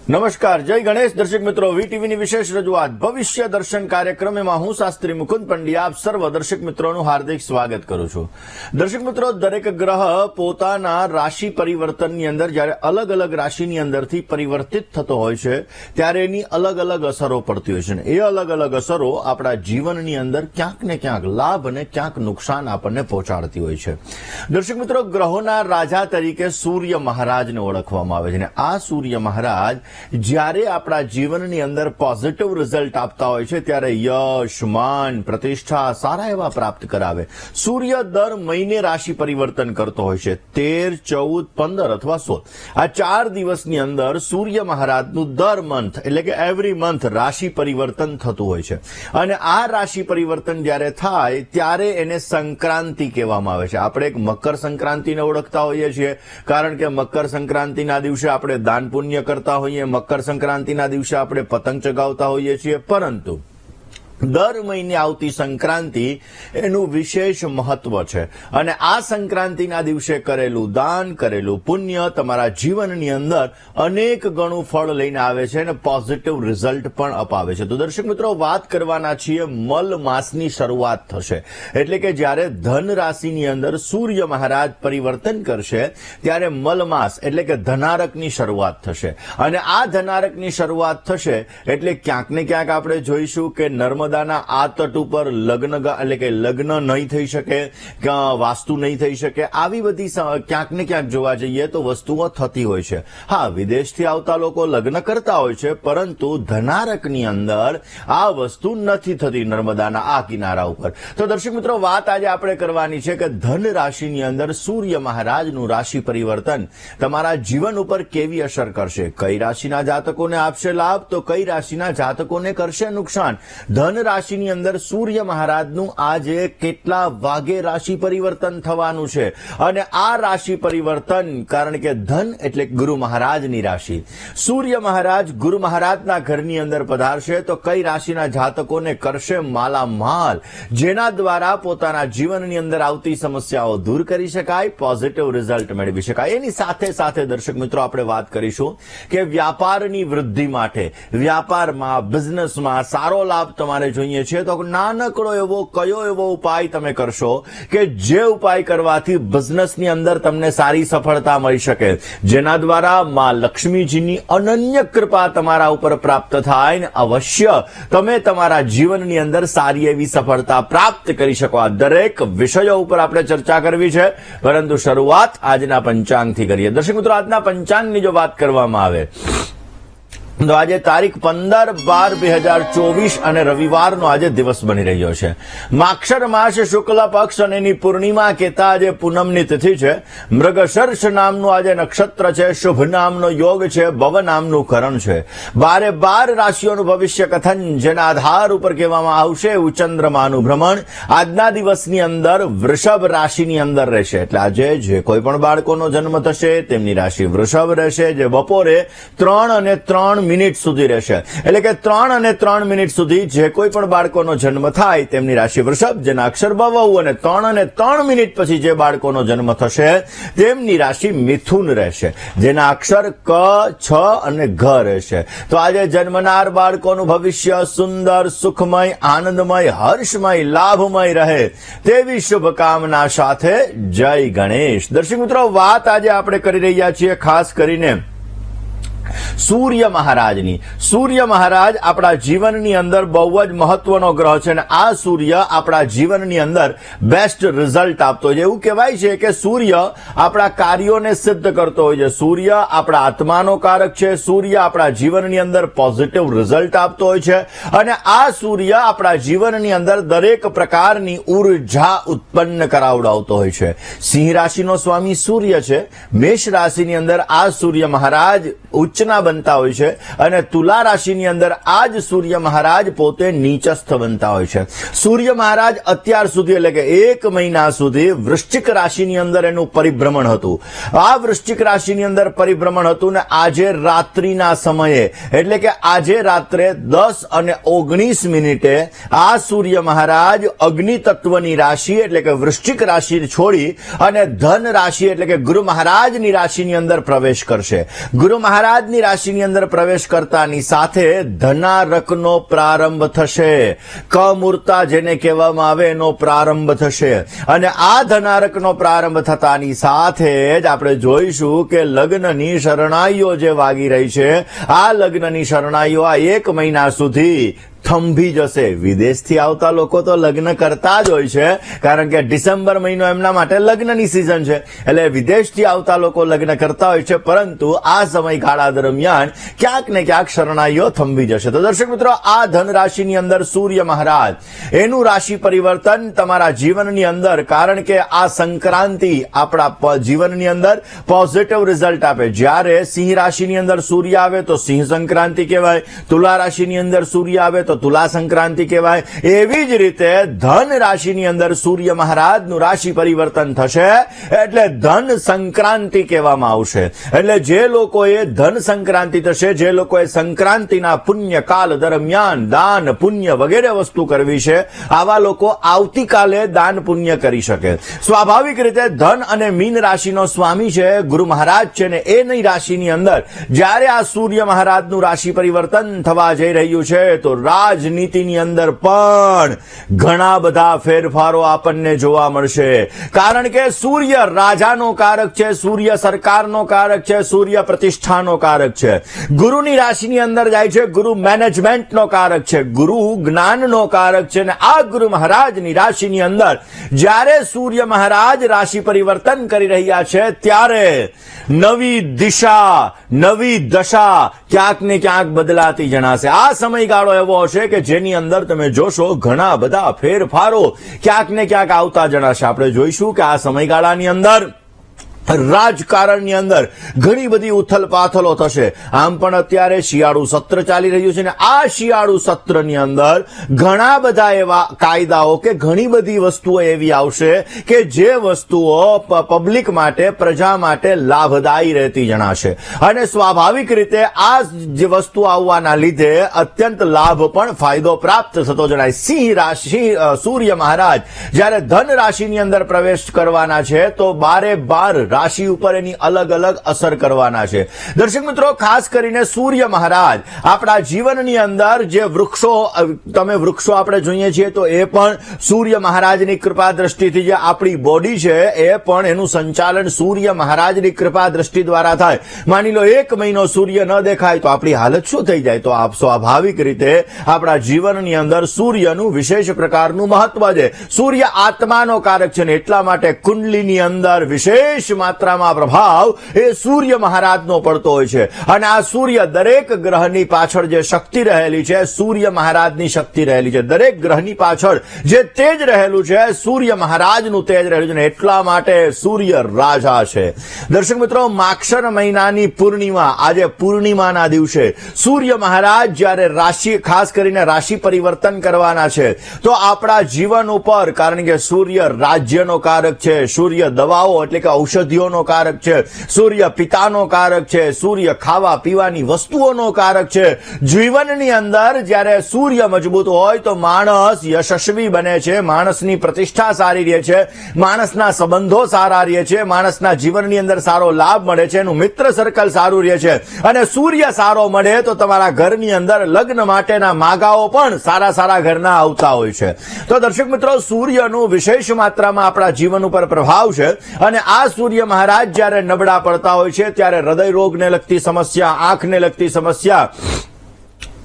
નમસ્કાર, જય ગણેશ. દર્શક મિત્રો, વીટીવીની વિશેષ રજૂઆત ભવિષ્ય દર્શન કાર્યક્રમમાં હું શાસ્ત્રી મુકુંદ પંડ્યા આપ સર્વ દર્શક મિત્રોનું હાર્દિક સ્વાગત કરું છું. દર્શક મિત્રો, દરેક ગ્રહ પોતાના રાશિ પરિવર્તનની અંદર જ્યારે અલગ અલગ રાશિની અંદરથી પરિવર્તિત થતો હોય છે ત્યારે એની અલગ અલગ અસરો પડતી હોય છે અને એ અલગ અલગ અસરો આપણા જીવનની અંદર ક્યાંક ને ક્યાંક લાભ અને ક્યાંક નુકસાન આપણને પહોંચાડતી હોય છે. દર્શક મિત્રો, ગ્રહોના રાજા તરીકે સૂર્ય મહારાજને ઓળખવામાં આવે છે અને આ સૂર્ય મહારાજ જ્યારે આપણા જીવનની અંદર પોઝિટિવ રિઝલ્ટ આપતા હોય છે ત્યારે યશ, માન, પ્રતિષ્ઠા સારા એવા પ્રાપ્ત કરાવે. સૂર્ય દર મહિને રાશિ પરિવર્તન કરતો હોય છે. 13, 14, 15 અથવા 16 આ 4 દિવસની અંદર સૂર્ય મહારાજનું દર મંથ એટલે કે એવરી મંથ રાશિ પરિવર્તન થતું હોય છે અને આ રાશિ પરિવર્તન જ્યારે થાય ત્યારે એને સંક્રાંતિ કહેવામાં આવે છે. આપણે એક મકર સંક્રાંતિને ઓળખતા હોઈએ છીએ કારણ કે મકર સંક્રાંતિના દિવસે આપણે દાન પુણ્ય કરતા હોઈએ, મકર સંક્રાંતિના દિવસે આપણે પતંગ ચગાવતા હોઈએ છીએ, પરંતુ દર મહિને આવતી સંક્રાંતિ એનું વિશેષ મહત્વ છે અને આ સંક્રાંતિના દિવસે કરેલું દાન, કરેલું પુણ્ય તમારા જીવનની અંદર અનેક ગણું ફળ લઈને આવે છે અને પોઝિટિવ રિઝલ્ટ પણ અપાવે છે. તો દર્શક મિત્રો, વાત કરવાના છીએ મલ માસની શરૂઆત થશે એટલે કે જ્યારે ધન રાશિની અંદર સૂર્ય મહારાજ પરિવર્તન કરશે ત્યારે મલ માસ એટલે કે ધનારકની શરૂઆત થશે અને આ ધનારકની શરૂઆત થશે એટલે ક્યાંક ને ક્યાંક આપણે જોઈશું કે નર્મદાના આ તટ ઉપર લગ્ન એટલે કે લગ્ન નહીં થઈ શકે, વાસ્તુ નહીં થઈ શકે, આવી બધી ક્યાંક ને ક્યાંક જોવા જઈએ તો વસ્તુઓ થતી હોય છે. હા, વિદેશથી આવતા લોકો લગ્ન કરતા હોય છે પરંતુ ધનારકની અંદર આ વસ્તુ નથી થતી નર્મદાના આ કિનારા ઉપર. તો દર્શક મિત્રો, વાત આજે આપણે કરવાની છે કે ધન રાશિની અંદર સૂર્ય મહારાજનું રાશિ પરિવર્તન તમારા જીવન ઉપર કેવી અસર કરશે, કઈ રાશિના જાતકોને આપશે લાભ તો કઈ રાશિના જાતકોને કરશે નુકસાન. ધન રાશિની અંદર સૂર્ય મહારાજનું આજે કેટલા વાગે રાશિ પરિવર્તન થવાનું છે અને આ રાશિ પરિવર્તન કારણ કે ધન એટલે ગુરુ મહારાજની રાશિ, સૂર્ય મહારાજ ગુરુ મહારાજના ઘરની અંદર પધારશે તો કઈ રાશિના જાતકોને કરશે માલામાલ, જેના દ્વારા પોતાના જીવનની અંદર આવતી સમસ્યાઓ દૂર કરી શકાય, પોઝિટિવ રિઝલ્ટ મેળવી શકાય. એની સાથે સાથે દર્શક મિત્રો, આપણે વાત કરીશું કે વ્યાપારની વૃદ્ધિ માટે, વ્યાપારમાં, બિઝનેસમાં સારો લાભ તમારે જોઈએ છે તો નાનકડો એવો કયો એવો ઉપાય તમે કરશો કે જે ઉપાય કરવાથી બિઝનેસની અંદર તમને સારી સફળતા મળી શકે, જેના દ્વારા માં લક્ષ્મીજીની અનન્ય કૃપા તમારા ઉપર પ્રાપ્ત થાય ને અવશ્ય તમે તમારા જીવનની અંદર સારી એવી સફળતા પ્રાપ્ત કરી શકો. આ દરેક વિષયો ઉપર આપણે ચર્ચા કરવી છે પરંતુ શરૂઆત આજના પંચાંગથી કરીએ. દર્શક મિત્રો, આજના પંચાંગની જો વાત કરવામાં આવે તો આજે તારીખ 15/12/2024 અને રવિવારનો આજે દિવસ બની રહ્યો છે. માક્ષર માસ શુક્લ પક્ષ અને એની પૂર્ણિમા કહેતા આજે પૂનમની તિથિ છે. મૃગશર્ષ નામનું આજે નક્ષત્ર છે, શુભ નામનો યોગ છે, ભવ નામનું કરણ છે. 12 રાશિઓનું ભવિષ્ય કથન જેના આધાર ઉપર કહેવામાં આવશે એવું ચંદ્રમાનું ભ્રમણ આજના દિવસની અંદર વૃષભ રાશિની અંદર રહેશે. એટલે આજે જે કોઈ પણ બાળકોનો જન્મ થશે તેમની રાશિ વૃષભ રહેશે, જે બપોરે 3:03 સુધી રહેશે. એટલે કે 3:03 સુધી જે કોઈ પણ બાળકોનો જન્મ થાય તેમની રાશિ વૃષભ, જેના અક્ષર બવૌ, અને 3:03 પછી જે બાળકોનો જન્મ થશે તેમની રાશિ મિથુન રહેશે, જેના અક્ષર ક, છ અને ઘ રહેશે. તો આજે જન્મનાર બાળકોનું ભવિષ્ય સુંદર, સુખમય, આનંદમય, હર્ષમય, લાભમય રહે તેવી શુભકામના સાથે જય ગણેશ. દર્શક મિત્રો, વાત આજે આપણે કરી રહ્યા છીએ ખાસ કરીને સૂર્ય મહારાજની. સૂર્ય મહારાજ આપણા જીવનની અંદર બહુ જ મહત્વનો ગ્રહ છે અને આ સૂર્ય આપણા જીવનની અંદર બેસ્ટ રિઝલ્ટ આપતો હોય છે. એવું કહેવાય છે કે સૂર્ય આપણા કાર્યોને સિદ્ધ કરતો હોય છે, સૂર્ય આપણા આત્માનો કારક છે, સૂર્ય આપણા જીવનની અંદર પોઝિટિવ રિઝલ્ટ આપતો હોય છે અને આ સૂર્ય આપણા જીવનની અંદર દરેક પ્રકારની ઉર્જા ઉત્પન્ન કરાવડાવતો હોય છે. સિંહ રાશિનો સ્વામી સૂર્ય છે. મેષ રાશિની અંદર આ સૂર્ય મહારાજ ઉચ્ચના બનતા હોય છે અને તુલા રાશિની અંદર આજ સૂર્ય મહારાજ પોતે નીચસ્થ બનતા હોય છે. સૂર્ય મહારાજ અત્યાર સુધી એટલે કે 1 મહિના સુધી વૃશ્ચિક રાશિની અંદર એનું પરિભ્રમણ હતું. આ વૃશ્ચિક રાશિની અંદર પરિભ્રમણ હતું ને આજે રાત્રિના સમયે એટલે કે આજે રાત્રે 10:19 આ સૂર્ય મહારાજ અગ્નિ તત્વની રાશિ એટલે કે વૃશ્ચિક રાશિ છોડી અને ધન રાશિ એટલે કે ગુરુ મહારાજની રાશિની અંદર પ્રવેશ કરશે. ગુરુ મહારાજ મહારાજની રાશિની અંદર પ્રવેશ કરતાની સાથે ધનારકનો પ્રારંભ થશે. કમૂર્તા જેને કહેવામાં આવે એનો પ્રારંભ થશે. અને આ ધનારકનો પ્રારંભ થતાની સાથે જ આપણે જોઈશું કે લગ્નની શરણાઈઓ જે વાગી રહી છે, આ લગ્નની શરણાઈઓ આ 1 મહિના સુધી થંભી જશે. વિદેશથી આવતા લોકો તો લગ્ન કરતા જ હોય છે, કારણ કે ડિસેમ્બર મહિનો એમના માટે લગ્નની સિઝન છે, એટલે વિદેશથી આવતા લોકો લગ્ન કરતા હોય છે. પરંતુ આ સમયગાળા દરમિયાન ક્યાંક ને ક્યાંક શરણાઈઓ થંભી જશે. તો દર્શક મિત્રો, આ ધન રાશિની અંદર સૂર્ય મહારાજ એનું રાશિ પરિવર્તન તમારા જીવનની અંદર, કારણ કે આ સંક્રાંતિ આપણા જીવનની અંદર પોઝિટિવ રિઝલ્ટ આપે. જ્યારે સિંહ રાશિની અંદર સૂર્ય આવે તો સિંહ સંક્રાંતિ કહેવાય, તુલા રાશિની અંદર સૂર્ય આવે તો તુલા સંક્રાંતિ કહેવાય. એવી જ રીતે ધન રાશિની અંદર સૂર્ય મહારાજનું રાશિ પરિવર્તન થશે એટલે ધન સંક્રાંતિ કહેવામાં આવશે. એટલે જે લોકોએ ધન સંક્રાંતિ થશે, જે લોકોએ સંક્રાંતિના પુણ્ય કાલ દરમિયાન દાન પુણ્ય વગેરે વસ્તુ કરવી છે, આવા લોકો આવતીકાલે દાન પુણ્ય કરી શકે. સ્વાભાવિક રીતે ધન અને મીન રાશિનો સ્વામી છે ગુરુ મહારાજ છે ને, એની રાશિની અંદર જ્યારે આ સૂર્ય મહારાજનું રાશિ પરિવર્તન થવા જઈ રહ્યું છે તો રાજનીતિની અંદર પણ ઘણા બધા ફેરફારો આપણને જોવા મળશે. કારણ કે સૂર્ય રાજાનો કારક છે, સૂર્ય સરકારનો કારક છે, સૂર્ય પ્રતિષ્ઠાનો કારક છે. ગુરુની રાશિની અંદર જાય છે, ગુરુ મેનેજમેન્ટનો કારક છે, ગુરુ જ્ઞાનનો કારક છે. અને આ ગુરુ મહારાજની રાશિની અંદર જ્યારે સૂર્ય મહારાજ રાશિ પરિવર્તન કરી રહ્યા છે ત્યારે નવી દિશા, નવી દશા ક્યાંક ને ક્યાંક બદલાતી જણાશે. આ સમયગાળો એવો હશે કે જેની અંદર તમે જોશો ઘણા બધા ફેરફારો ક્યાંક ને ક્યાંક આવતા જણાશે. આપણે જોઈશું કે આ સમયગાળાની અંદર રાજકારણની અંદર ઘણી બધી ઉથલ પાથલો થશે. આમ પણ અત્યારે શિયાળુ સત્ર ચાલી રહ્યું છે ને આ શિયાળુ સત્રની અંદર ઘણા બધા એવા કાયદાઓ કે ઘણી બધી વસ્તુઓ એવી આવશે કે જે વસ્તુઓ પબ્લિક માટે, પ્રજા માટે લાભદાયી રહેતી જણાશે. અને સ્વાભાવિક રીતે આ જે વસ્તુ આવવાના લીધે અત્યંત લાભ પણ ફાયદો પ્રાપ્ત થતો જણાય. સિંહ રાશિ સૂર્ય મહારાજ જ્યારે ધન રાશિની અંદર પ્રવેશ કરવાના છે તો બારે બાર રાશિ ઉપર એની અલગ અલગ અસર કરવાના છે. દર્શક મિત્રો, ખાસ કરીને સૂર્ય મહારાજ આપણા જીવનની અંદર જે વૃક્ષો, તમે વૃક્ષો આપણે જોઈએ છીએ તો એ પણ સૂર્ય મહારાજની કૃપા દ્રષ્ટિથી, જે આપણી બોડી છે એ પણ એનું સંચાલન સૂર્ય મહારાજની કૃપા દ્રષ્ટિ દ્વારા થાય. માની લો 1 મહિનો સૂર્ય ન દેખાય તો આપણી હાલત શું થઈ જાય? તો આપ સ્વાભાવિક રીતે આપણા જીવનની અંદર સૂર્યનું વિશેષ પ્રકારનું મહત્વ છે. સૂર્ય આત્માનો કારક છે ને એટલા માટે કુંડલીની અંદર વિશેષ માત્રામાં પ્રભાવ એ સૂર્ય મહારાજનો પડતો હોય છે. અને આ સૂર્ય દરેક ગ્રહની પાછળ જે શક્તિ રહેલી છે, સૂર્ય મહારાજની શક્તિ રહેલી છે. દરેક ગ્રહની પાછળ જે તેજ રહેલું છે, સૂર્ય મહારાજનું તેજ રહેલું છે. એટલા માટે સૂર્ય રાજા છે. દર્શક મિત્રો, માક્ષર મહિનાની પૂર્ણિમા, આજે પૂર્ણિમાના દિવસે સૂર્ય મહારાજ જ્યારે રાશિ, ખાસ કરીને રાશિ પરિવર્તન કરવાના છે તો આપણા જીવન ઉપર, કારણ કે સૂર્ય રાજ્યનો કારક છે, સૂર્ય દવાઓ એટલે કે ઔષધિઓનો કારક છે, સૂર્ય પિતાનો કારક છે, સૂર્ય ખાવા પીવાની વસ્તુઓનો કારક છે. જીવનની અંદર જ્યારે સૂર્ય મજબૂત હોય તો માણસ યશસ્વી બને છે, માણસની પ્રતિષ્ઠા સારી રહે છે, માણસના સંબંધો સારા રહે છે, માણસના જીવનની અંદર સારો લાભ મળે છે, એનું મિત્ર સર્કલ સારું રહે છે. અને સૂર્ય સારો મળે તો તમારા ઘરની અંદર લગ્ન માટેના માગાઓ પણ સારા સારા ઘરના આવતા હોય છે. તો દર્શક મિત્રો, સૂર્યનું વિશેષ માત્રામાં આપણા જીવન ઉપર પ્રભાવ છે. અને આ સૂર્ય મહારાજ જ્યારે નબળા પડતા હોય છે ત્યારે હૃદય રોગને લગતી સમસ્યા, આંખને લગતી સમસ્યા,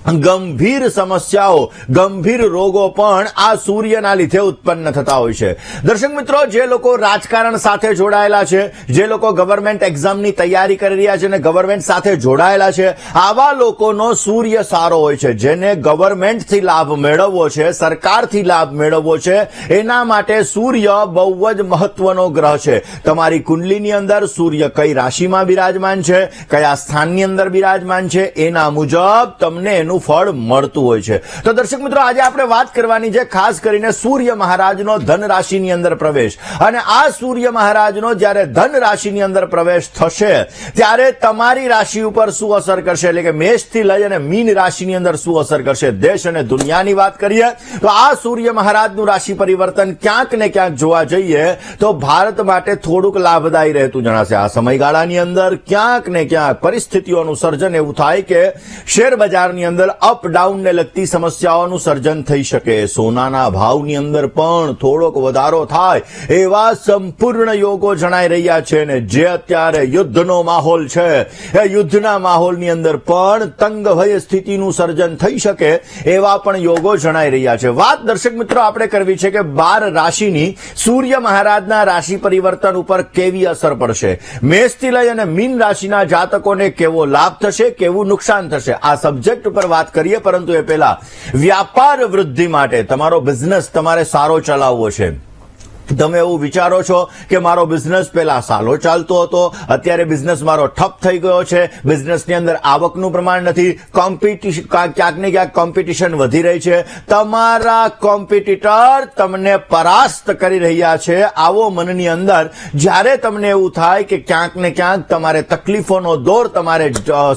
ગંભીર સમસ્યાઓ, ગંભીર રોગો પણ આ સૂર્યના લીધે ઉત્પન્ન થતા હોય છે. દર્શક મિત્રો, જે લોકો રાજકારણ સાથે જોડાયેલા છે, જે લોકો ગવર્મેન્ટ એક્ઝામની તૈયારી કરી રહ્યા છે અને ગવર્મેન્ટ સાથે જોડાયેલા છે, આવા લોકોનો સૂર્ય સારો હોય છે. જેને ગવર્મેન્ટથી લાભ મેળવવો છે, સરકારથી લાભ મેળવવો છે, એના માટે સૂર્ય બહુ જ મહત્વનો ગ્રહ છે. તમારી કુંડલીની અંદર સૂર્ય કઈ રાશિમાં બિરાજમાન છે, કયા સ્થાનની અંદર બિરાજમાન છે, એના મુજબ તમને એનું એનું ફળ મળતું હોય છે. તો દર્શક મિત્રો, આજે આપણે વાત કરવાની છે ખાસ કરીને સૂર્ય મહારાજનો ધન રાશિની અંદર પ્રવેશ. અને આ સૂર્ય મહારાજનો જ્યારે ધન રાશિની અંદર પ્રવેશ થશે ત્યારે તમારી રાશિ ઉપર શું અસર કરશે, એટલે કે મેષથી લઈ અને મીન રાશિની અંદર શું અસર કરશે. દેશ અને દુનિયાની વાત કરીએ તો આ સૂર્ય મહારાજનું રાશિ પરિવર્તન ક્યાંક ને ક્યાંક જોવા જઈએ તો ભારત માટે થોડુંક લાભદાયી રહેતું જણાશે. આ સમયગાળાની અંદર ક્યાંક ને ક્યાંક પરિસ્થિતિઓનું સર્જન એવું થાય કે શેર બજારની અંદર અપ ડાઉન ને લગતી સમસ્યાઓનું સર્જન થઈ શકે. સોનાના ભાવની અંદર પણ થોડોક વધારો થાય એવા સંપૂર્ણ યોગો જણાઈ રહ્યા છે. ને જે અત્યારે યુદ્ધનો માહોલ છે એ યુદ્ધના માહોલની અંદર પણ તંગ ભય સ્થિતિનું સર્જન થઈ શકે એવા પણ યોગો જણાઈ રહ્યા છે. વાત દર્શક મિત્રો આપણે કરવી છે કે 12 રાશિની સૂર્ય મહારાજના રાશિ પરિવર્તન ઉપર કેવી અસર પડશે, મેષથી લઈ અને મીન રાશિના જાતકોને કેવો લાભ થશે, કેવું નુકસાન થશે, આ સબ્જેક્ટ ઉપર વાત કરીએ. પરંતુ એ પહેલા વ્યાપાર વૃદ્ધિ માટે તમારો બિઝનેસ તમારે સારો ચલાવવો છે. તમે એવું વિચારો છો કે મારો બિઝનેસ પહેલા સારો ચાલતો હતો, અત્યારે બિઝનેસ મારો ઠપ થઈ ગયો છે, બિઝનેસની અંદર આવકનું પ્રમાણ નથી, કોમ્પિટિશન ક્યાંક ને ક્યાંક કોમ્પિટિશન વધી રહી છે, તમારા કોમ્પિટિટર તમને પરાસ્ત કરી રહ્યા છે. આવો મનની અંદર જ્યારે તમને એવું થાય કે ક્યાંક ને ક્યાંક તમારે તકલીફોનો દોર તમારે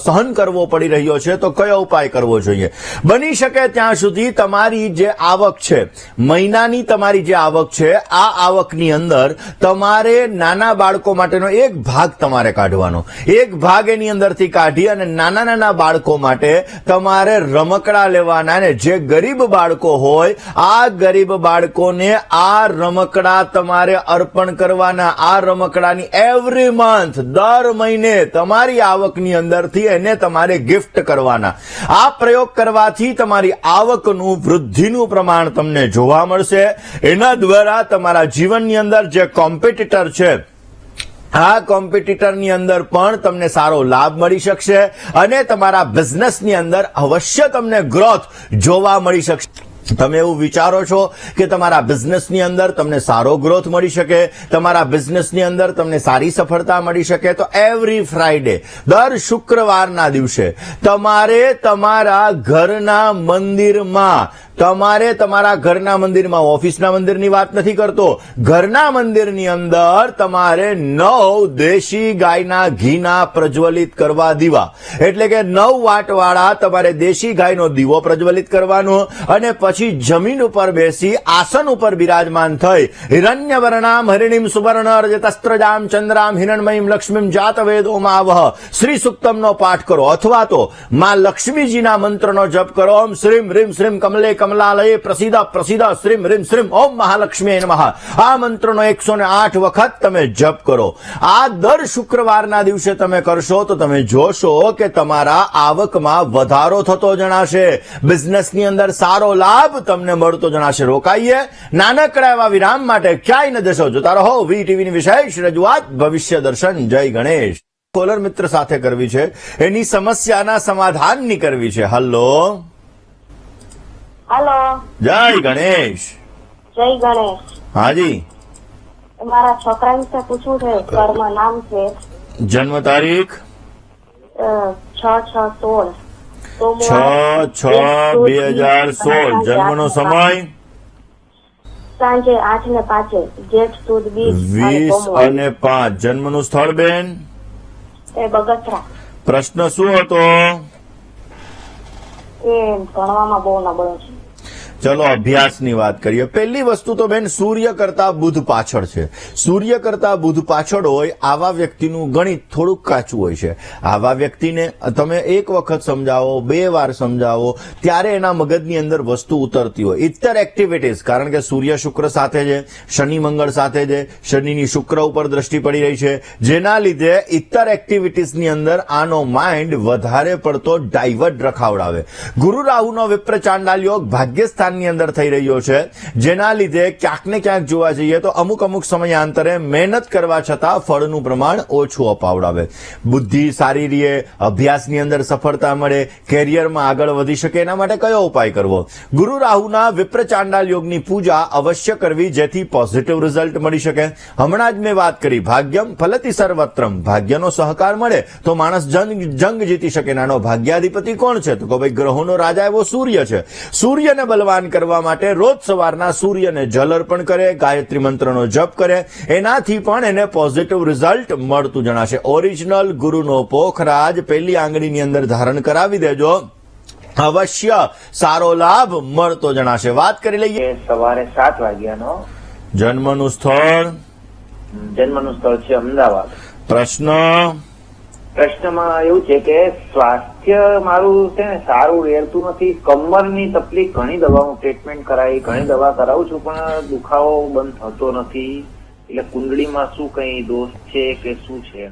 સહન કરવો પડી રહ્યો છે, તો કયો ઉપાય કરવો જોઈએ? બની શકે ત્યાં સુધી તમારી જે આવક છે, મહિનાની તમારી જે આવક છે, આ આવકની અંદર તમારે નાના બાળકો માટેનો એક ભાગ તમારે કાઢવાનો. એક ભાગ એની અંદરથી કાઢી અને નાના નાના બાળકો માટે તમારે રમકડા લેવાના. ને જે ગરીબ બાળકો હોય આ ગરીબ બાળકોને આ રમકડા તમારે અર્પણ કરવાના. આ રમકડાની એવરી મંથ, દર મહિને તમારી આવકની અંદરથી એને તમારે ગિફ્ટ કરવાના. આ પ્રયોગ કરવાથી તમારી આવકનું વૃદ્ધિનું પ્રમાણ તમને જોવા મળશે. એના દ્વારા તમારા જીવનની અંદર જે કોમ્પિટિટર છે આ કોમ્પિટિટરની અંદર પણ તમને સારો લાભ મળી શકશે અને તમારા બિઝનેસની અંદર અવશ્ય તમને ગ્રોથ જોવા મળી શકશે. તમે એવું વિચારો છો કે તમારા બિઝનેસની અંદર તમને સારો ગ્રોથ મળી શકે, તમારા બિઝનેસની અંદર તમને સારી સફળતા મળી શકે, તો એવરી ફ્રાઈડે, દર શુક્રવારના દિવસે તમારે તમારા ઘરના મંદિરમાં ઓફિસના મંદિરની વાત નથી કરતો, ઘરના મંદિરની અંદર તમારે 9 દેશી ગાયના ઘીના પ્રજ્વલિત કરવા દીવા, એટલે કે 9 વાટવાળા તમારે દેશી ગાયનો દીવો પ્રજ્વલિત કરવાનો. અને પછી જમીન ઉપર બેસી આસન ઉપર બિરાજમાન થઈ હિરણ્યવર્ણામ હરિણીમ સુવર્ણ રજતસ્ત્રજામ ચંદ્રામ હિરણમયીમ લક્ષ્મીમ જાતવેદોમાવહ શ્રી સુક્તમનો પાઠ કરો, અથવા તો માં લક્ષ્મીજીના મંત્રનો જપ કરો. ઓમ શ્રીમ રીમ શ્રીમ કમલે કમલાલયે પ્રસિદ્ધ પ્રસિદ્ધ શ્રીમ રીમ શ્રીમ ઓમ મહાલક્ષ્મી નમઃ. આ મંત્રનો 108 વખત તમે જપ કરો. આ દર શુક્રવારના દિવસે તમે કરશો તો તમે જોશો કે તમારા આવકમાં વધારો થતો જણાશે, બિઝનેસની અંદર સારો લાભ તમને મળતો જણાશે. રોકાઈએ નાનકડા એવા વિરામ માટે, ક્યાંય ન જશો, જોતા રહો વીટીવીની વિશેષ રજૂઆત ભવિષ્ય દર્શન. જય ગણેશ. કોલર મિત્ર સાથે કરવી છે, એની સમસ્યાના સમાધાનની કરવી છે. હલો હેલો, જય ગણેશ. જય ગણેશ. હાજી, મારા છોકરા વિશે પૂછવું છે. કર્મ નામ છે, જન્મ તારીખ 6/6/16, 6/6/2016, જન્મનો સમય સાંજે 8:05, જેઠ સુદ 20 અને 5, જન્મનું સ્થળ બેન એ બગસરા. પ્રશ્ન શું હતો? એ ભણવામાં બહુ નબળો છે. ચલો અભ્યાસની વાત કરીએ. પહેલી વસ્તુ તો બેન, સૂર્ય કરતા બુધ પાછળ છે. સૂર્ય કરતા બુધ પાછળ હોય આવા વ્યક્તિનું ગણિત થોડુંક કાચું હોય છે. આવા વ્યક્તિને તમે એક વખત સમજાવો, 2 વાર સમજાવો, ત્યારે એના મગજની અંદર વસ્તુ ઉતરતી હોય. ઇતર એક્ટિવિટીઝ, કારણ કે સૂર્ય શુક્ર સાથે છે, શનિ મંગળ સાથે છે, શનિની શુક્ર ઉપર દ્રષ્ટિ પડી રહી છે, જેના લીધે ઇતર એક્ટિવિટીઝની અંદર આનો માઇન્ડ વધારે પડતો ડાયવર્ટ રખાવડાવે. ગુરુ રાહુનો વિપ્ર ચાંડાલ યોગ ભાગ્યસ્થાન સ્થાનની અંદર થઈ રહ્યો છે, જેના લીધે ક્યાંક ને ક્યાંક જોવા જઈએ તો અમુક સમયાંતરે મહેનત કરવા છતાં ફળનું પ્રમાણ ઓછું અપાવડાવે. બુદ્ધિ સારી રહે, અભ્યાસની અંદર સફળતા મળે, કેરિયરમાં આગળ વધી શકે, એના માટે કયો ઉપાય કરવો? ગુરુ રાહુના વિપ્ર ચાંડાલ યોગની પૂજા અવશ્ય કરવી, જેથી પોઝિટિવ રિઝલ્ટ મળી શકે. હમણાં જ મેં વાત કરી ભાગ્યમ ફલતિ સર્વત્રમ, ભાગ્યનો સહકાર મળે તો માણસ જંગ જીતી શકે. નાનો ભાગ્યાધિપતિ કોણ છે? તો કે ભાઈ ગ્રહોનો રાજા એવો સૂર્ય છે. સૂર્યને બલવાન કરવા માટે રોજ સવારના સૂર્યને જલ અર્પણ કરે, ગાયત્રી મંત્રનો જપ કરે, એનાથી પણ એને પોઝિટિવ રિઝલ્ટ મળતું જણાશે. ઓરિજિનલ ગુરુનો પોખરાજ પહેલી આંગળીની અંદર ધારણ કરાવી દેજો, અવશ્ય સારો લાભ મળતો જણાશે. વાત કરી લઈએ સવારે 7 વાગ્યાનો. જન્મનું સ્થળ? જન્મનું સ્થળ છે અમદાવાદ. પ્રશ્નમાં એવું છે કે સ્વાસ્થ્ય મારું છે ને સારું રહેતું નથી. કમરની તકલીફ, ઘણી દવાઓ ટ્રીટમેન્ટ કરાવી, ઘણી દવા કરાવું છું, પણ દુખાવો બંધ થતો નથી. એટલે કુંડળીમાં શું કઈ દોષ છે કે શું છે?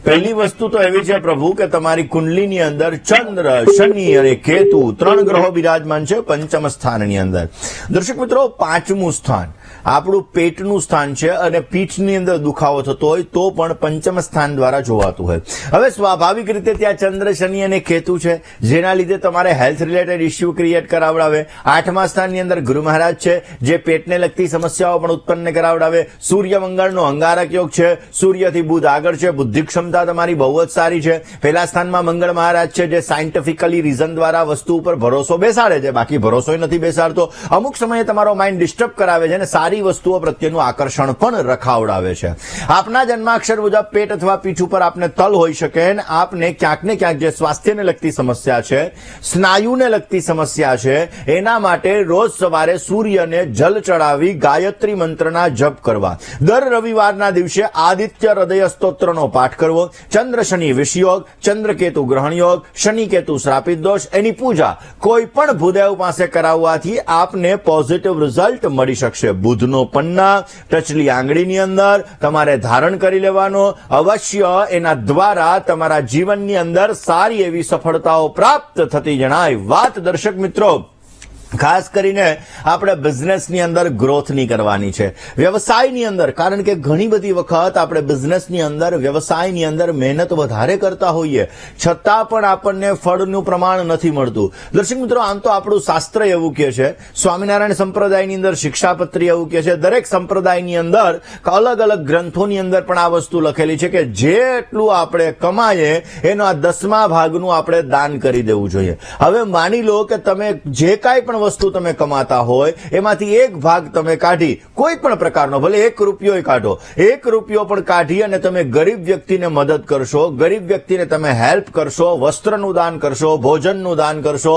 પહેલી વસ્તુ તો એવી છે પ્રભુ કે તમારી કુંડલીની અંદર ચંદ્ર, શનિ અને કેતુ 3 ગ્રહો બિરાજમાન છે પંચમ સ્થાનની અંદર. દર્શક મિત્રો, 5મું સ્થાન આપણું પેટનું સ્થાન છે અને પીઠની અંદર દુખાવો થતો હોય તો પણ પંચમ સ્થાન દ્વારા જોવાતું હોય. હવે સ્વાભાવિક રીતે ત્યાં ચંદ્ર, શનિ અને કેતુ છે, જેના લીધે તમારે હેલ્થ રિલેટેડ ઇસ્યુ ક્રિએટ કરાવડાવે. 8મા સ્થાનની અંદર ગુરુ મહારાજ છે, જે પેટને લગતી સમસ્યાઓ પણ ઉત્પન્ન કરાવડાવે. સૂર્ય મંગળનો અંગારક યોગ છે, સૂર્યથી બુધ આગળ છે, બુદ્ધિ ક્ષમતા તમારી બહુ જ સારી છે. પહેલા સ્થાનમાં મંગળ મહારાજ છે, જે સાયન્ટિફિકલી રીઝન દ્વારા વસ્તુ ઉપર ભરોસો બેસાડે છે, બાકી ભરોસો નથી બેસાડતો. અમુક સમયે તમારો માઇન્ડ ડિસ્ટર્બ કરાવે છે અને સારી વસ્તુઓ પ્રત્યેનું આકર્ષણ પણ રખાવડાવે છે. આપના જન્માક્ષર મુજબ પેટ અથવા પીઠ ઉપર આપને તલ હોઈ શકે અને આપને ક્યાંક ને ક્યાંક જે સ્વાસ્થ્યને લગતી સમસ્યા છે, સ્નાયુને લગતી સમસ્યા છે, એના માટે રોજ સવારે સૂર્યને જલ ચડાવી ગાયત્રી મંત્રના જપ કરવા. દર રવિવારના દિવસે આદિત્ય હૃદય સ્તોત્રનો પાઠ કરવો. ચંદ્ર શનિ વિષયોગ, ચંદ્ર કેતુ ગ્રહણ યોગ, શનિ કેતુ શ્રાપિત દોષ, એની પૂજા કોઈ પણ ભૂદેવ પાસે કરાવવાથી આપને પોઝિટિવ રિઝલ્ટ મળી શકશે. બુધનો પન્ના ટચલી આંગળીની અંદર તમારે ધારણ કરી લેવાનો. અવશ્ય એના દ્વારા તમારા જીવનની અંદર સારી એવી સફળતાઓ પ્રાપ્ત થતી જણાય. વાત દર્શક મિત્રો, ખાસ કરીને આપણે બિઝનેસની અંદર ગ્રોથની કરવાની છે, વ્યવસાયની અંદર, કારણ કે ઘણી બધી વખત આપણે બિઝનેસની અંદર, વ્યવસાયની અંદર મહેનત વધારે કરતા હોઈએ છતાં પણ આપણને ફળનું પ્રમાણ નથી મળતું. દર્શક મિત્રો, આમ તો આપણું શાસ્ત્ર એવું કહે છે, સ્વામિનારાયણ સંપ્રદાયની અંદર શિક્ષાપત્રી એવું કહે છે, દરેક સંપ્રદાયની અંદર અલગ અલગ ગ્રંથોની અંદર પણ આ વસ્તુ લખેલી છે કે જેટલું આપણે કમાઈએ એનો આ 10મા ભાગનું આપણે દાન કરી દેવું જોઈએ. હવે માની લો કે તમે જે કાંઈ પણ વસ્તુ તમે કમાતા હોય એમાંથી એક ભાગ તમે કાઢી, કોઈ પણ પ્રકારનો, ભલે 1 રૂપિયો કાઢો, 1 રૂપિયો પણ કાઢી અને તમે ગરીબ વ્યક્તિને મદદ કરશો, ગરીબ વ્યક્તિને તમે હેલ્પ કરશો, વસ્ત્રનું દાન કરશો, ભોજનનું દાન કરશો,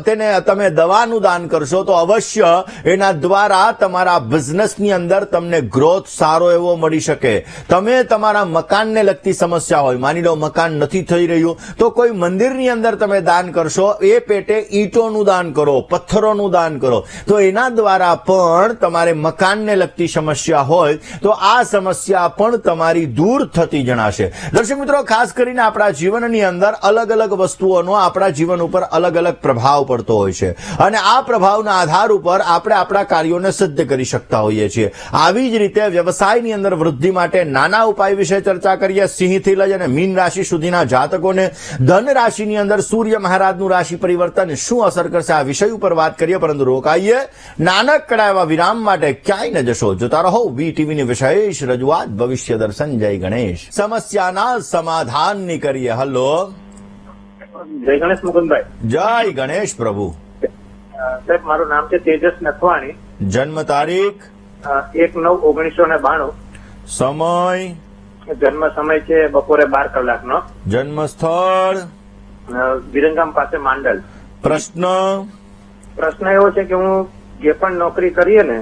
તેને તમે દવાનું દાન કરશો, તો અવશ્ય એના દ્વારા તમારા બિઝનેસની અંદર તમને ગ્રોથ સારો એવો મળી શકે. તમે તમારા મકાનને લગતી સમસ્યા હોય, માની લો મકાન નથી થઈ રહ્યું, તો કોઈ મંદિરની અંદર તમે દાન કરશો, એ પેટે ઈંટોનું દાન કરો, પથ્થરોનું દાન કરો, તો એના દ્વારા પણ તમારે મકાનને લગતી સમસ્યા હોય તો આ સમસ્યા પણ તમારી દૂર થતી જણાશે. દર્શક મિત્રો, ખાસ કરીને આપણા જીવનની અંદર અલગ અલગ વસ્તુઓનો આપણા જીવન ઉપર અલગ અલગ પ્રભાવ પડતો હોય છે અને આ પ્રભાવના આધાર ઉપર આપણે આપણા કાર્યોને સિદ્ધ કરી શકતા હોઈએ છીએ. આવી જ રીતે વ્યવસાયની અંદર વૃદ્ધિ માટે નાના ઉપાય વિશે ચર્ચા કરીએ. સિંહથી લઈ અને મીન રાશિ સુધીના જાતકોને ધન રાશિની અંદર સૂર્ય મહારાજનું રાશિ પરિવર્તન શું અસર કરશે, આ વિષય ઉપર વાત કરીએ. પરંતુ રોકાઈએ નાનકડા એવા વિરામ માટે, ક્યાંય ન જશો, જોતા રહો વીટીવીની વિશેષ રજૂઆત ભવિષ્ય દર્શન. જય ગણેશ. સમસ્યાના સમાધાનની કરીએ. હલો, જય ગણેશ મુકુંદભાઈ. જય ગણેશ પ્રભુ. સાહેબ, મારું નામ છે તેજસ નથવાણી. જન્મ તારીખ? 1/9/1992. સમય? જન્મ સમય છે બપોરે 12 કલાકનો. જન્મ સ્થળ? વિરંગામ પાસે માંડલ. પ્રશ્ન એવો છે કે હું જે પણ નોકરી કરીએ ને,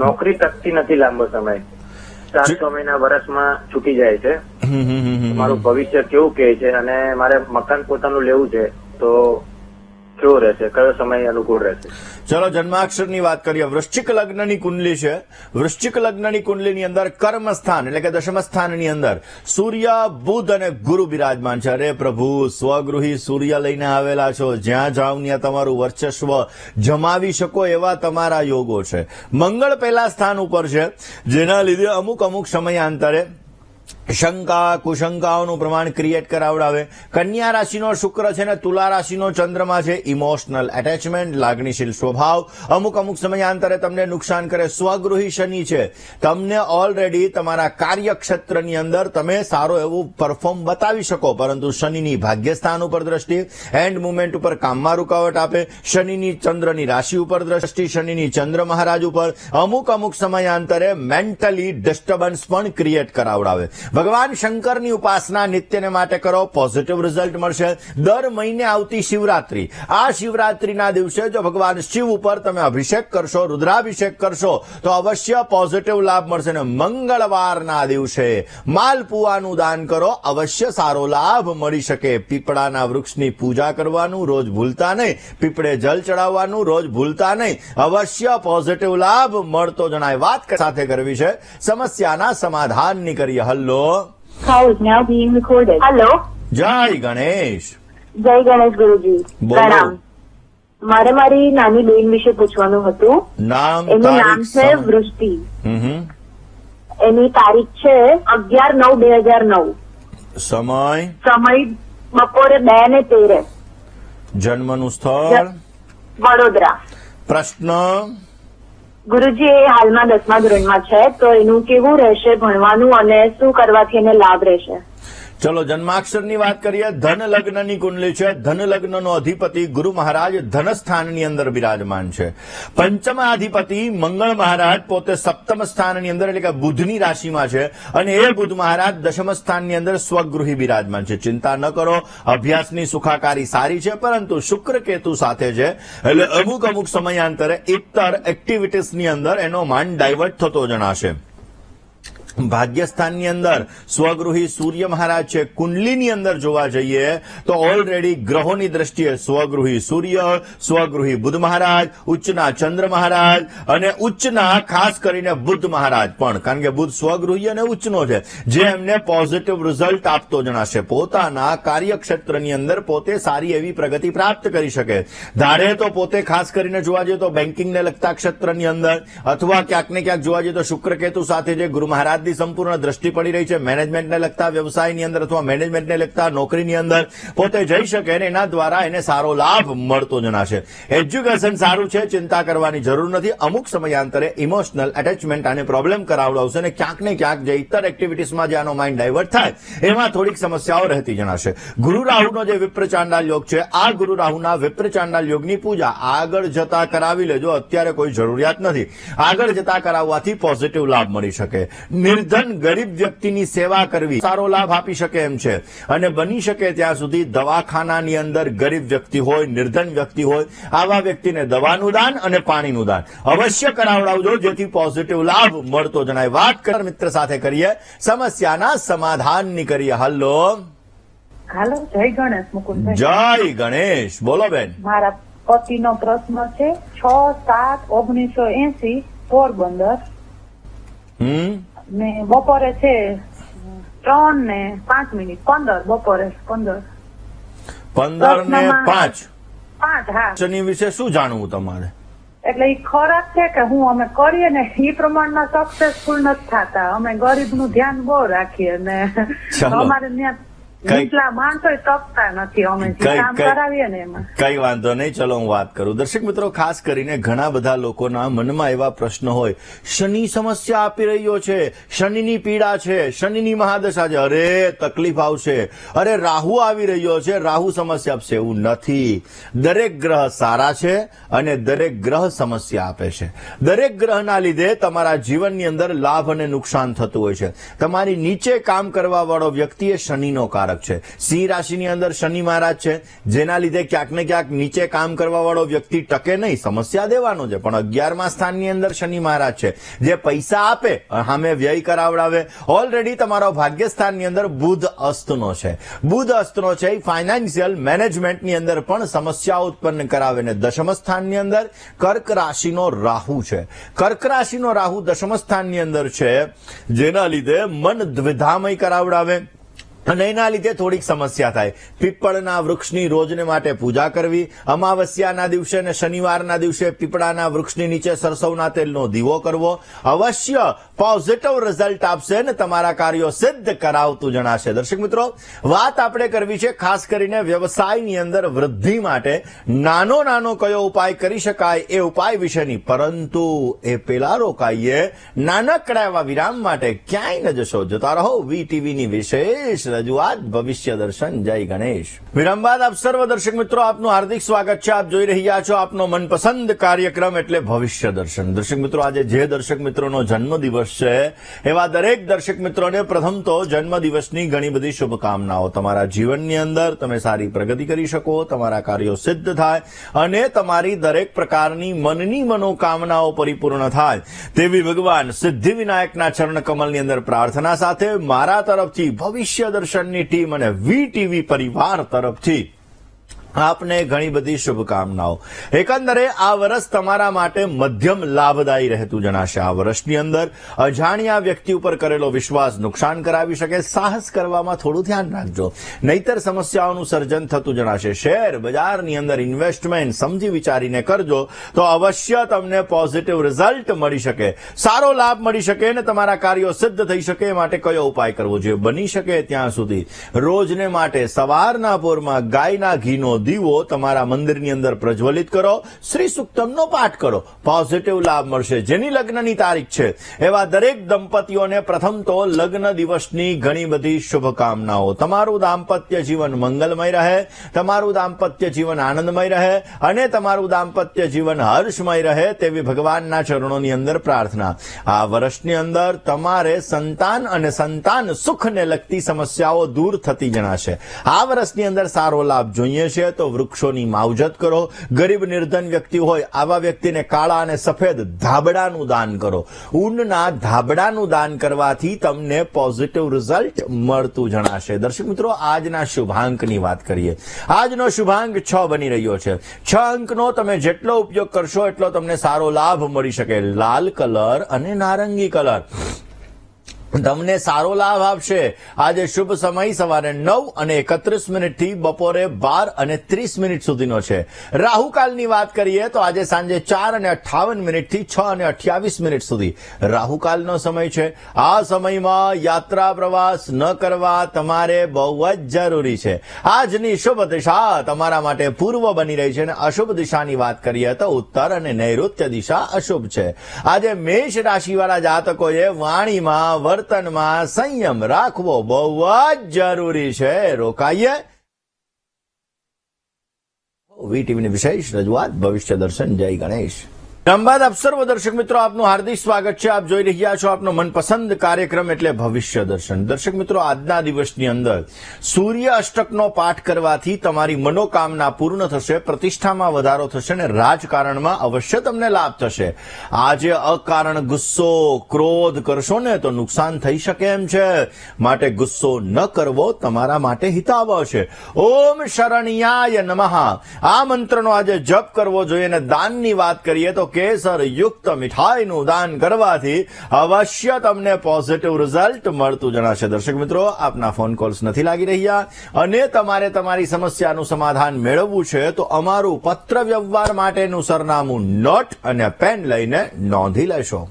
નોકરી ટકતી નથી લાંબો સમય, 4-6 મહિના વર્ષમાં છૂટી જાય છે. મારું ભવિષ્ય કેવું કહે છે અને મારે મકાન પોતાનું લેવું છે, તો કેવો રહેશે, કયો સમય અનુકૂળ રહેશે? ચલો જન્માક્ષરની વાત કરીએ. વૃશ્ચિક લગ્નની કુંડલી છે. વૃશ્ચિક લગ્નની કુંડલીની અંદર કર્મસ્થાન એટલે કે દશમ સ્થાનની અંદર સૂર્ય, બુધ અને ગુરુ બિરાજમાન છે. અરે પ્રભુ, સ્વગૃહી સૂર્ય લઈને આવેલા છો, જ્યાં જાઓ ત્યાં તમારું વર્ચસ્વ જમાવી શકો એવા તમારા યોગો છે. મંગળ પહેલા સ્થાન ઉપર છે, જેના લીધે અમુક સમયાંતરે શંકા કુશંકાઓનું પ્રમાણ ક્રિએટ કરાવડાવે. કન્યા રાશિનો શુક્ર છે ને તુલા રાશિનો ચંદ્રમા છે. ઇમોશનલ એટેચમેન્ટ, લાગણીશીલ સ્વભાવ અમુક સમયાંતરે તમને નુકસાન કરે. સ્વગૃહી શનિ છે. તમને ઓલરેડી તમારા કાર્યક્ષેત્રની અંદર તમે સારો એવું પરફોર્મ બતાવી શકો, પરંતુ શનિની ભાગ્યસ્થાન ઉપર દ્રષ્ટિ, એન્ડ મુવમેન્ટ ઉપર કામમાં રૂકાવટ આપે. શનિની ચંદ્રની રાશિ ઉપર દ્રષ્ટિ, શનિની ચંદ્ર મહારાજ ઉપર અમુક સમયાંતરે મેન્ટલી ડિસ્ટર્બન્સ પણ ક્રિએટ કરાવડાવે. ભગવાન શંકરની ઉપાસના નિત્યને માટે કરો, પોઝિટિવ રિઝલ્ટ મળશે. દર મહિને આવતી શિવરાત્રી, આ શિવરાત્રીના દિવસે જો ભગવાન શિવ ઉપર તમે અભિષેક કરશો, રુદ્રાભિષેક કરશો તો અવશ્ય પોઝિટિવ લાભ મળશે. ને મંગળવારના દિવસે માલપુઆનું દાન કરો, અવશ્ય સારો લાભ મળી શકે. પીપળાના વૃક્ષની પૂજા કરવાનું રોજ ભૂલતા નહીં. પીપળે જલ ચડાવવાનું રોજ ભૂલતા નહીં. અવશ્ય પોઝિટિવ લાભ મળતો જણાય. વાત સાથે કરવી છે, સમસ્યાના સમાધાનની કરીએ. Hello, Call is now being recorded. Hello, જય ગણેશ. જય ગણેશ ગુરુજી. બોલો. પ્રણામ. મારે મારી નાની બેન વિશે પૂછવાનું હતું. નામ, એનું નામ તારીખ, છે સમય. વૃષ્ટિ. હમ. એની તારીખ છે 11/9/2009. સમય, સમય બપોરે 2:13. જન્મનું સ્થળ, વડોદરા. પ્રશ્ન. ગુરુજી, એ હાલમાં 10મા ધોરણમાં છે, તો એનું કેવું રહેશે ભણવાનું અને શું કરવાથી એને લાભ રહેશે? ચલો જન્માક્ષરની વાત કરીએ. ધન લગ્નની કુંડલી છે. ધન લગ્નનો અધિપતિ ગુરુ મહારાજ ધનસ્થાનની અંદર બિરાજમાન છે. પંચમાધિપતિ મંગળ મહારાજ પોતે સપ્તમ સ્થાનની અંદર એટલે કે બુધની રાશિમાં છે, અને એ બુધ મહારાજ દશમ સ્થાનની અંદર સ્વગૃહી બિરાજમાન છે. ચિંતા ન કરો, અભ્યાસની સુખાકારી સારી છે, પરંતુ શુક્ર કેતુ સાથે છે એટલે અમુક સમયાંતરે ઇતર એક્ટિવિટીઝની અંદર એનો માઇન્ડ ડાયવર્ટ થતો જણાશે. ભાગ્યસ્થાનની અંદર સ્વગૃહી સૂર્ય મહારાજ છે. કુંડલીની અંદર જોવા જઈએ તો ઓલરેડી ગ્રહોની દ્રષ્ટિએ સ્વગૃહી સૂર્ય, સ્વગૃહી બુધ મહારાજ, ઉચ્ચના ચંદ્ર મહારાજ અને ઉચ્ચના ખાસ કરીને બુધ મહારાજ પણ, કારણ કે બુધ સ્વગૃહી અને ઉચ્ચનો છે, જે એમને પોઝિટિવ રિઝલ્ટ આપતો જણાશે. પોતાના કાર્યક્ષેત્રની અંદર પોતે સારી એવી પ્રગતિ પ્રાપ્ત કરી શકે. ધારે તો પોતે ખાસ કરીને જોવા જઈએ તો બેન્કિંગને લગતા ક્ષેત્રની અંદર અથવા ક્યાંક ને ક્યાંક જોવા જઈએ તો શુક્ર કેતુ સાથે જે ગુરુ મહારાજ સંપૂર્ણ દ્રષ્ટિ પડી રહી છે, મેનેજમેન્ટને લગતા વ્યવસાયની અંદર અથવા મેનેજમેન્ટને લગતા નોકરીની અંદર પોતે જઈ શકે અને એના દ્વારા એને સારો લાભ મળતો જણાશે. એજ્યુકેશન સારું છે, ચિંતા કરવાની જરૂર નથી. અમુક સમયાંતરે ઇમોશનલ એટેચમેન્ટ આને પ્રોબ્લેમ કરાવડાવશે અને ક્યાંક ને ક્યાંક જે ઇતર એક્ટિવિટીઝમાં જે આનો માઇન્ડ ડાયવર્ટ થાય એમાં થોડીક સમસ્યાઓ રહેતી જણાશે. ગુરુ રાહુનો જે વિપ્ર ચાંડાલ યોગ છે, આ ગુરુ રાહુના વિપ્ર ચાંડાલ યોગની પૂજા આગળ જતા કરાવી લેજો. અત્યારે કોઈ જરૂરિયાત નથી. આગળ જતા કરાવવાથી પોઝિટિવ લાભ મળી શકે. નિર્ધન ગરીબ વ્યક્તિની સેવા કરવી સારો લાભ આપી શકે એમ છે, અને બની શકે ત્યાં સુધી દવાખાનાની અંદર ગરીબ વ્યક્તિ હોય, નિર્ધન વ્યક્તિ હોય, આવા વ્યક્તિને દવાનું દાન અને પાણીનું દાન અવશ્ય કરાવડાવજો, જેથી પોઝિટિવ લાભ મળતો જણાય. વાત કર મિત્ર સાથે કરીએ, સમસ્યાના સમાધાનની કરીએ. હલ્લો, હાલો, જય ગણેશ મુકુંદભાઈ. જય ગણેશ. બોલો બેન. મારા પતિનો પ્રશ્ન છે 6/7/1980 પોરબંદર ને બપોરે છે 3:05 15 બપોરે 15 ને 5. હા. શનિ વિશે શું જાણવું તમારે? એટલે એ ખરાબ છે કે હું અમે કરીએ ને એ પ્રમાણમાં સક્સેસફુલ નથી થતા. અમે ગરીબ નું ધ્યાન બહુ રાખીએ ને ચાલો. અમારે ત્યાં નીચલા માણસો તકતા નથી. અમે જે કામ કરાવીએ ને એમાં કઈ વાંધો નહીં. ચલો હું વાત કરું. દર્શક મિત્રો, ખાસ કરીને ઘણા બધા લોકોના મનમાં એવા પ્રશ્ન હોય, શનિ સમસ્યા આપી રહ્યો છે, શનિની પીડા છે, શનિની મહાદશા છે, અરે તકલીફ આવશે, અરે રાહુ આવી રહ્યો છે, રાહુ સમસ્યા આપશે. એવું નથી. દરેક ગ્રહ સારા છે અને દરેક ગ્રહ સમસ્યા આપે છે. દરેક ગ્રહના લીધે તમારા જીવનની અંદર લાભ અને નુકસાન થતું હોય છે. તમારી નીચે કામ કરવા વાળો વ્યક્તિ એ શનિનો કારક કારક છે. સિંહ રાશિની અંદર શનિ મહારાજ છે, જેના લીધે ક્યાંક ને ક્યાંક નીચે કામ કરવા વાળો વ્યક્તિ ટકે નહીં, સમસ્યા દેવાનો છે. પણ 11મા સ્થાનની અંદર શનિ મહારાજ છે, જે પૈસા આપે સામે વ્યય કરાવડાવે. ઓલરેડી તમારો ભાગ્યસ્થાનની અંદર બુધ અસ્તનો છે. બુધ અસ્તનો છે એ ફાઇનાન્શિયલ મેનેજમેન્ટની અંદર પણ સમસ્યાઓ ઉત્પન્ન કરાવે. ને દશમ સ્થાનની અંદર કર્ક રાશિનો રાહુ છે. કર્ક રાશિનો રાહુ દશમ સ્થાનની અંદર છે, જેના લીધે મન દ્વિધામય કરાવડાવે અને એના લીધે થોડીક સમસ્યા થાય. પીપળના વૃક્ષની રોજને માટે પૂજા કરવી. અમાવસ્યાના દિવસે અને શનિવારના દિવસે પીપળાના વૃક્ષની નીચે સરસવના તેલનો દીવો કરવો અવશ્ય પોઝિટિવ રિઝલ્ટ આપશે અને તમારા કાર્યો સિદ્ધ કરાવતું જણાશે. દર્શક મિત્રો, વાત આપણે કરવી છે ખાસ કરીને વ્યવસાયની અંદર વૃદ્ધિ માટે નાનો કયો ઉપાય કરી શકાય એ ઉપાય વિશેની. પરંતુ એ પેલા રોકાઈએ નાનકડા એવા વિરામ માટે ક્યાંય ન જશો. જોતા રહો વીટીવીની વિશેષ રજૂઆત ભવિષ્ય દર્શન. જય ગણેશ. વિરામ બાદ આપ સર્વ દર્શક મિત્રો, આપનું હાર્દિક સ્વાગત છે. આપ જોઈ રહ્યા છો આપનો મનપસંદ કાર્યક્રમ એટલે ભવિષ્ય દર્શન. દર્શક મિત્રો, આજે જે દર્શક મિત્રોનો જન્મદિવસ છે એવા દરેક દર્શક મિત્રોને પ્રથમ તો જન્મદિવસની ઘણી બધી શુભકામનાઓ. તમારા જીવનની અંદર તમે સારી પ્રગતિ કરી શકો, તમારા કાર્યો સિદ્ધ થાય અને તમારી દરેક પ્રકારની મનની મનોકામનાઓ પરિપૂર્ણ થાય તેવી ભગવાન સિદ્ધિ વિનાયકના ચરણ કમલની અંદર પ્રાર્થના સાથે મારા તરફથી ભવિષ્ય દર્શનની ટીમ અને વીટીવી પરિવાર તરફથી આપને ઘણી બધી શુભકામનાઓ. એકંદરે આ વર્ષ તમારા માટે મધ્યમ લાભદાયી રહેતું જણાશે. આ વર્ષની અંદર અજાણ્યા વ્યક્તિ ઉપર કરેલો વિશ્વાસ નુકસાન કરાવી શકે. સાહસ કરવામાં થોડું ધ્યાન રાખજો, નહીતર સમસ્યાઓનું સર્જન થતું જણાશે. શેર બજારની અંદર ઇન્વેસ્ટમેન્ટ સમજી વિચારીને કરજો તો અવશ્ય તમને પોઝિટિવ રિઝલ્ટ મળી શકે, સારો લાભ મળી શકે અને તમારા કાર્યો સિદ્ધ થઈ શકે. એ માટે કયો ઉપાય કરવો જોઈએ? બની શકે ત્યાં સુધી રોજને માટે સવારના પોરમાં ગાયના ઘીનો દીવો તમારા મંદિરની અંદર પ્રજ્વલિત કરો. શ્રી સુક્તમનો પાઠ કરો. પોઝિટિવ લાભ મળશે. જેની લગ્નની તારીખ છે એવા દરેક દંપતીઓને પ્રથમ તો લગ્ન દિવસની ઘણી બધી શુભકામનાઓ. તમારું દાંપત્ય જીવન મંગલમય રહે, તમારું દાંપત્ય જીવન આનંદમય રહે અને તમારું દાંપત્ય જીવન હર્ષમય રહે તેવી ભગવાનના ચરણોની અંદર પ્રાર્થના. આ વર્ષની અંદર તમારે સંતાન અને સંતાન સુખને લગતી સમસ્યાઓ દૂર થતી જણાશે. આ વર્ષની અંદર સારો લાભ જોઈએ છે તો વૃક્ષોની માવજત કરો. ગરીબ નિર્ધન વ્યક્તિ હોય આવા વ્યક્તિને કાળા અને સફેદ ધાબડાનું દાન કરો. ઊનના ધાબડાનું દાન કરવાથી તમને પોઝિટિવ રિઝલ્ટ મળતું જણાશે. દર્શક મિત્રો, આજના શુભાંકની વાત કરીએ. આજનો શુભાંક 6 બની રહ્યો છે. 6 અંકનો તમે જેટલો ઉપયોગ કરશો એટલો તમને સારો લાભ મળી શકે. લાલ કલર અને નારંગી કલર તમને સારો લાભ આપશે. આજે શુભ સમય સવારે 9:31 થી બપોરે 12:30 સુધીનો છે. રાહુકાલની વાત કરીએ તો આજે સાંજે 4:58 થી 6:28 સુધી રાહુકાલનો સમય છે. આ સમયમાં યાત્રા પ્રવાસ ન કરવા તમારે બહુ જ જરૂરી છે. આજની શુભ દિશા તમારા માટે પૂર્વ બની રહી છે અને અશુભ દિશાની વાત કરીએ તો ઉત્તર અને નૈઋત્ય દિશા અશુભ છે. આજે મેષ રાશિવાળા જાતકોએ વાણીમાં વર્તનમાં સંયમ રાખવો બહુ જ જરૂરી છે. રોકાઈએ વીટીવીની વિશેષ રજૂઆત ભવિષ્ય દર્શન. જય ગણેશ. ધન્યવાદ. આપ સર્વ દર્શક મિત્રો, આપનું હાર્દિક સ્વાગત છે. આપ જોઈ રહ્યા છો આપનો મનપસંદ કાર્યક્રમ એટલે ભવિષ્ય દર્શન. દર્શક મિત્રો, આજના દિવસની અંદર સૂર્ય અષ્ટકનો પાઠ કરવાથી તમારી મનોકામના પૂર્ણ થશે, પ્રતિષ્ઠામાં વધારો થશે અને રાજકારણમાં અવશ્ય તમને લાભ થશે. આજે અકારણ ગુસ્સો ક્રોધ કરશો ને તો નુકસાન થઈ શકે એમ છે, માટે ગુસ્સો ન કરવો તમારા માટે હિતાવહ છે. ઓમ શરણ્યાય નમઃ આ મંત્રનો આજે જપ કરવો જોઈએ. અને દાનની વાત કરીએ તો કેસર યુક્ત મીઠાઈનું દાન કરવાથી અવશ્ય તમને પોઝિટિવ રિઝલ્ટ મળતું જણાશે. દર્શક મિત્રો, આપના ફોન કોલ્સ નથી લાગી રહ્યા અને તમારે તમારી સમસ્યાનું સમાધાન મેળવવું છે તો અમારું પત્ર વ્યવહાર માટેનું સરનામું નોટ અને પેન લઈને નોંધી લેશો.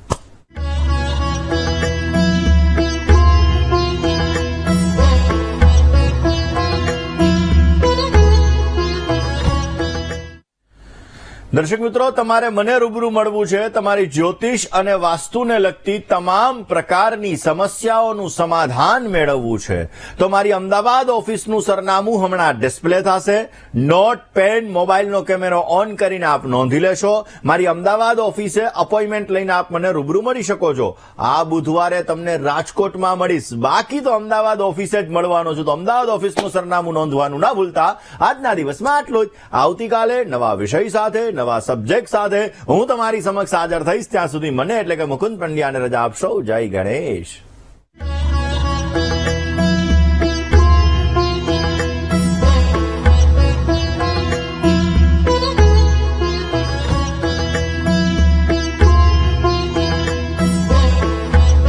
દર્શક મિત્રો, તમારે મને રૂબરૂ મળવું છે તમારી જ્યોતિષ અને વાસ્તુને લગતી તમામ પ્રકારની સમસ્યાઓનું સમાધાન મેળવવું છે તો મારી અમદાવાદ ઓફિસનું સરનામું હમણાં ડિસ્પ્લે થશે. નોટ, પેન, મોબાઈલનો કેમેરો ઓન કરીને આપ નોંધી લેશો. મારી અમદાવાદ ઓફિસે અપોઇન્ટમેન્ટ લઈને આપ મને રૂબરૂ મળી શકો છો. આ બુધવારે તમને રાજકોટમાં મળીશ, બાકી તો અમદાવાદ ઓફિસે જ મળવાનો છું. તો અમદાવાદ ઓફિસનું સરનામું નોંધવાનું ના ભૂલતા. આજના દિવસમાં આટલું જ. આવતીકાલે નવા વિષય સાથે, નવા સબ્જેક્ટ સાથે હું તમારી સમક્ષ હાજર થઈશ. ત્યાં સુધી મને એટલે કે મુકુંદ પંડ્યાને રજા આપશો. જય ગણેશ.